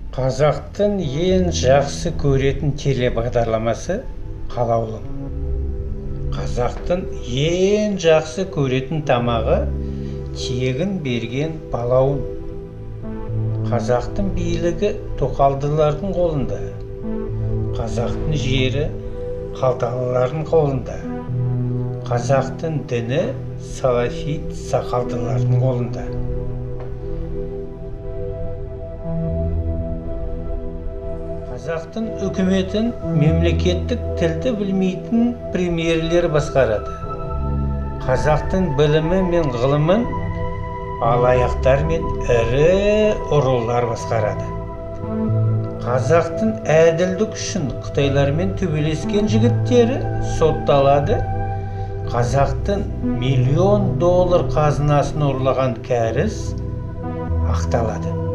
Қазақтың ең жақсы көретін телебағдарламасы «Қалаулым». Қазақтың ең жақсы көретін тамағы тегін берген балауын. Қазақтың билігі тоқалдылардың қолында, қазақтың жері қалталылардың қолында, қазақтың діні салафит сақалдылардың қолында. Қазақтың үкіметін мемлекеттік тілді білмейтін премьерлер басқарады. Қазақтың білімі мен ғылымын алаяқтар мен ірі ұрылар басқарады. Қазақтың әділдік үшін қытайлармен төбелескен жігіттері сотталады. Қазақтың $1 миллион қазынасын ұрлаған кәріс ақталады.